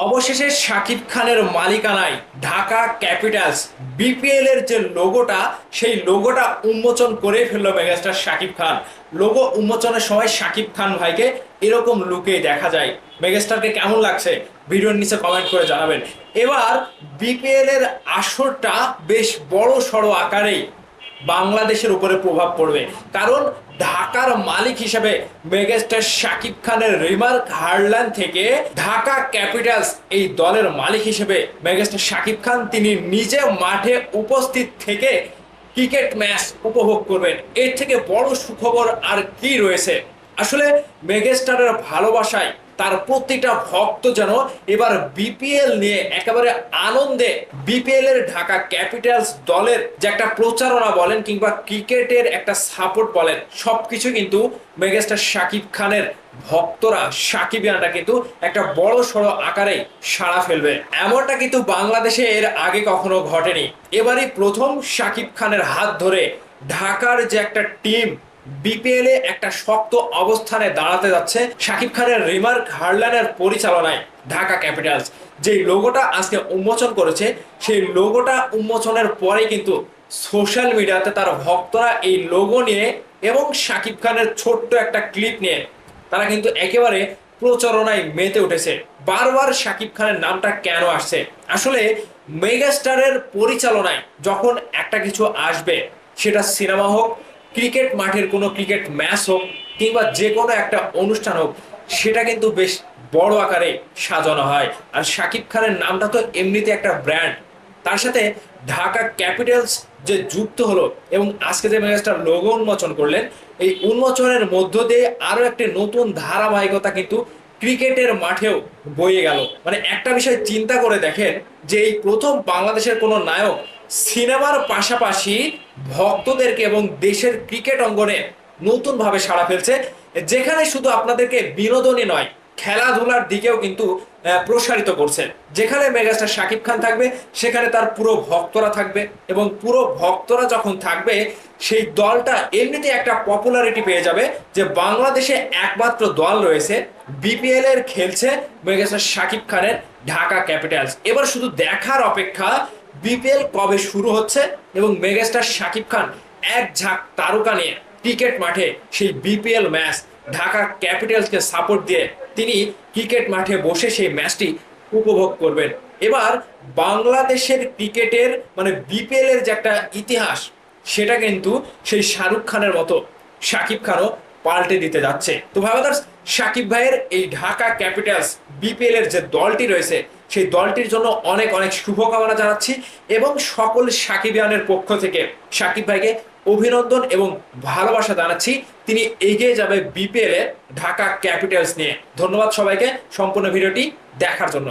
অবশেষে শাকিব খানের মালিকানায় ঢাকা ক্যাপিটালস বিপিএল এর যে লোগোটা, সেই লোগোটা উন্মোচন করে ফেললো মেগাস্টার শাকিব খান। লোগো উন্মোচনের সময় শাকিব খান ভাইকে এরকম লুকে দেখা যায়। মেগাস্টারকে কেমন লাগছে ভিডিওর নিচে কমেন্ট করে জানাবেন। এবার বিপিএল এর আসরটা বেশ বড় সড়ো আকারেই বাংলাদেশের উপরে প্রভাব পড়বে, কারণ ঢাকার মালিক হিসেবে মেগাস্টার শাকিব খানের রিমার্ক হারল্যান্ড থেকে ঢাকা ক্যাপিটালস এই দলের মালিক হিসেবে মেগাস্টার শাকিব খান তিনি নিজে মাঠে উপস্থিত থেকে ক্রিকেট ম্যাচ উপভোগ করবেন। এর থেকে বড় সুখবর আর কি রয়েছে? আসলে মেগাস্টারের ভালোবাসায় তার প্রতিটা ভক্ত যেন এবার বিপিএল নিয়ে একেবারে আনন্দে বিপিএল এর ঢাকা ক্যাপিটালস দলের যে একটা প্রচারণা বলেন কিংবা ক্রিকেটের একটা সাপোর্ট বলেন, সবকিছু কিন্তু মেগাস্টার শাকিব খানের ভক্তরা সাকিবিয়ানরা কিন্তু একটা বড় সড়ো আকারে সাড়া ফেলবে। এমনটা কিন্তু বাংলাদেশে এর আগে কখনো ঘটেনি। এবারই প্রথম শাকিব খানের হাত ধরে ঢাকার যে একটা টিম বিপিএল এ একটা শক্ত অবস্থানে দাঁড়াতে যাচ্ছে শাকিব খানের রিমার্ক হারল্যান্ডের পরিচালনায় ঢাকা ক্যাপিটালস যে লোগোটা আজকে উন্মোচন করেছে, সেই লোগোটা উন্মোচনের পরে কিন্তু সোশ্যাল মিডিয়াতে তার ভক্তরা এই লোগো নিয়ে এবং শাকিব খানের ছোট্ট একটা ক্লিপ নিয়ে তারা কিন্তু একেবারে প্রচারণায় মেতে উঠেছে। বারবার শাকিব খানের নামটা কেন আসছে? আসলে মেগাস্টারের পরিচালনায় যখন একটা কিছু আসবে, সেটা সিনেমা হোক, ক্রিকেট মাঠের কোনো ক্রিকেট ম্যাচ হোক, কিংবা যে কোনো একটা অনুষ্ঠান হোক, সেটা কিন্তু বেশ বড় আকারে সাজানো হয়। আর শাকিব খানের নামটা তো এমনিতে একটা ব্র্যান্ড, তার সাথে ঢাকা ক্যাপিটালস যে যুক্ত হলো এবং আজকে যে মেগাস্টার লোগো উন্মোচন করলেন, এই উন্মোচনের মধ্য দিয়ে আরো একটি নতুন ধারাবাহিকতা কিন্তু ক্রিকেটের মাঠেও বয়ে গেল। মানে একটা বিষয় চিন্তা করে দেখেন যে এই প্রথম বাংলাদেশের কোনো নায়ক সিনেমার পাশাপাশি ভক্তদেরকে এবং দেশের ক্রিকেট অঙ্গনে নতুন ভাবে সাড়া ফেলছে, যেখানে শুধু আপনাদেরকে বিনোদনই নয়, খেলাধুলার দিকেও কিন্তু প্রসারিত করছে। যেখানে মেগাস্টার শাকিব খান থাকবে সেখানে তার পুরো ভক্তরা থাকবে, এবং পুরো ভক্তরা যখন থাকবে সেই দলটা এমনিতে একটা পপুলারিটি পেয়ে যাবে যে বাংলাদেশে একমাত্র দল রয়েছে বিপিএল এর খেলছে মেগাস্টার শাকিব খানের ঢাকা ক্যাপিটালস। এবার শুধু দেখার অপেক্ষা বিপিএল কবে শুরু হচ্ছে এবং মেগাস্টার শাকিব খান এক ঝাঁক তারকা নিয়ে ক্রিকেট মাঠে সেই বিপিএল ম্যাচ ঢাকা ক্যাপিটালসকে সাপোর্ট দিয়ে তিনি ক্রিকেট মাঠে বসে সেই ম্যাচটি উপভোগ করবেন। এবার বাংলাদেশের ক্রিকেটের মানে বিপিএল এর যে একটা ইতিহাস, সেটা কিন্তু সেই শাহরুখ খানের মতো শাকিব খানও পাল্টে দিতে যাচ্ছে। তো ভাইবাদার্স, শাকিব ভাইয়ের এই ঢাকা ক্যাপিটালস বিপিএল এর যে দলটি রয়েছে, সেই দলটির জন্য অনেক অনেক শুভকামনা জানাচ্ছি এবং সকল সাকিবিয়ানের পক্ষ থেকে শাকিব ভাইকে অভিনন্দন এবং ভালোবাসা জানাচ্ছি। তিনি এগিয়ে যাবে বিপিএল এ ঢাকা ক্যাপিটালস নিয়ে। ধন্যবাদ সবাইকে সম্পূর্ণ ভিডিওটি দেখার জন্য।